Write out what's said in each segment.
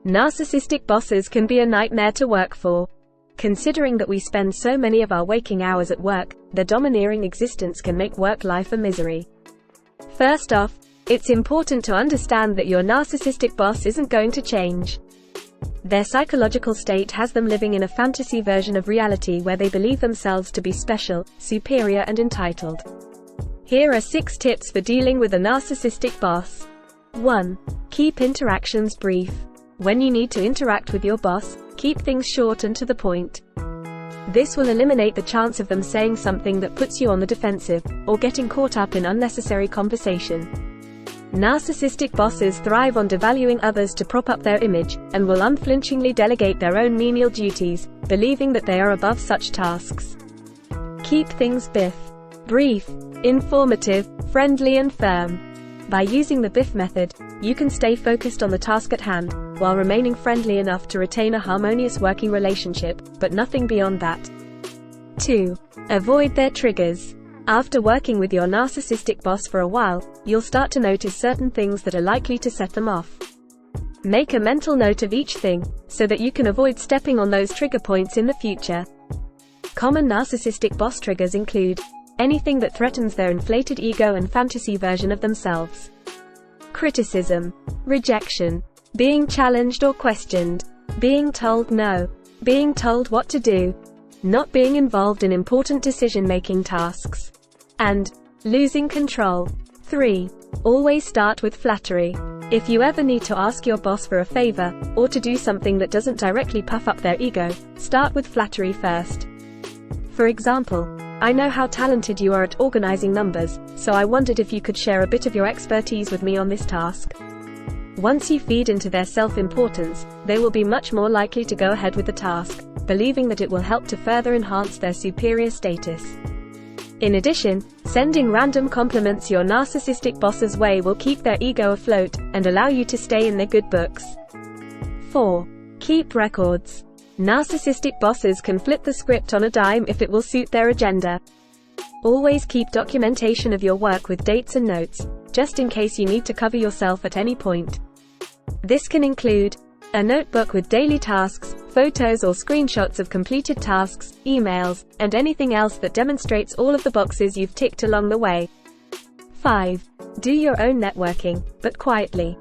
Narcissistic bosses can be a nightmare to work for. Considering that we spend so many of our waking hours at work, their domineering existence can make work life a misery. First off, it's important to understand that your narcissistic boss isn't going to change. Their psychological state has them living in a fantasy version of reality where they believe themselves to be special, superior and entitled. Here are 6 tips for dealing with a narcissistic boss. 1. Keep interactions brief. When you need to interact with your boss, keep things short and to the point. This will eliminate the chance of them saying something that puts you on the defensive, or getting caught up in unnecessary conversation. Narcissistic bosses thrive on devaluing others to prop up their image, and will unflinchingly delegate their own menial duties, believing that they are above such tasks. Keep things brief, informative, friendly and firm. By using the BIF method, you can stay focused on the task at hand, while remaining friendly enough to retain a harmonious working relationship, but nothing beyond that. 2. Avoid their triggers. After working with your narcissistic boss for a while, you'll start to notice certain things that are likely to set them off. Make a mental note of each thing, so that you can avoid stepping on those trigger points in the future. Common narcissistic boss triggers include anything that threatens their inflated ego and fantasy version of themselves. Criticism, rejection, being challenged or questioned, being told no, being told what to do, not being involved in important decision-making tasks, and losing control. 3. Always start with flattery. If you ever need to ask your boss for a favor, or to do something that doesn't directly puff up their ego, start with flattery first. For example, I know how talented you are at organizing numbers, so I wondered if you could share a bit of your expertise with me on this task. Once you feed into their self-importance, they will be much more likely to go ahead with the task, believing that it will help to further enhance their superior status. In addition, sending random compliments your narcissistic boss's way will keep their ego afloat, and allow you to stay in their good books. 4. Keep records. Narcissistic bosses can flip the script on a dime if it will suit their agenda. Always keep documentation of your work with dates and notes, just in case you need to cover yourself at any point. This can include a notebook with daily tasks, photos or screenshots of completed tasks, emails, and anything else that demonstrates all of the boxes you've ticked along the way. 5. Do your own networking, but quietly.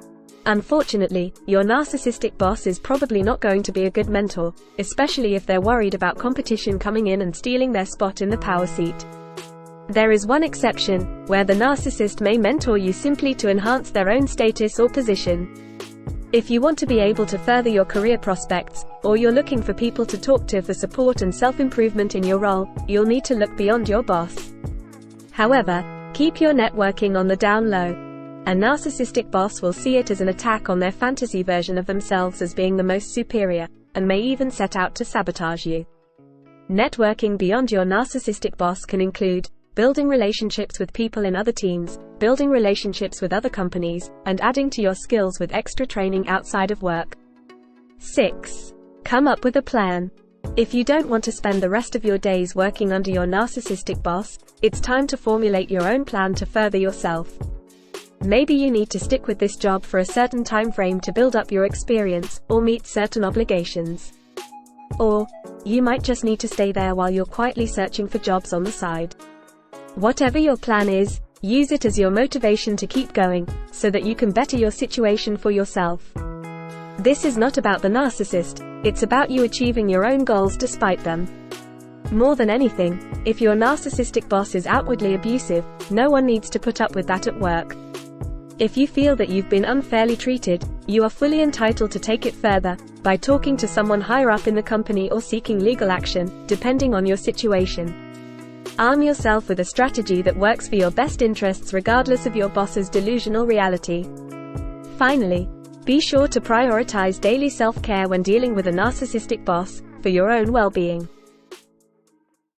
Unfortunately, your narcissistic boss is probably not going to be a good mentor, especially if they're worried about competition coming in and stealing their spot in the power seat. There is one exception, where the narcissist may mentor you simply to enhance their own status or position. If you want to be able to further your career prospects, or you're looking for people to talk to for support and self-improvement in your role, you'll need to look beyond your boss. However, keep your networking on the down low. A narcissistic boss will see it as an attack on their fantasy version of themselves as being the most superior, and may even set out to sabotage you. Networking beyond your narcissistic boss can include building relationships with people in other teams, building relationships with other companies, and adding to your skills with extra training outside of work. 6. Come up with a plan. If you don't want to spend the rest of your days working under your narcissistic boss, it's time to formulate your own plan to further yourself. Maybe you need to stick with this job for a certain time frame to build up your experience, or meet certain obligations. Or, you might just need to stay there while you're quietly searching for jobs on the side. Whatever your plan is, use it as your motivation to keep going, so that you can better your situation for yourself. This is not about the narcissist, it's about you achieving your own goals despite them. More than anything, if your narcissistic boss is outwardly abusive, no one needs to put up with that at work. If you feel that you've been unfairly treated, you are fully entitled to take it further, by talking to someone higher up in the company or seeking legal action, depending on your situation. Arm yourself with a strategy that works for your best interests regardless of your boss's delusional reality. Finally, be sure to prioritize daily self-care when dealing with a narcissistic boss, for your own well-being.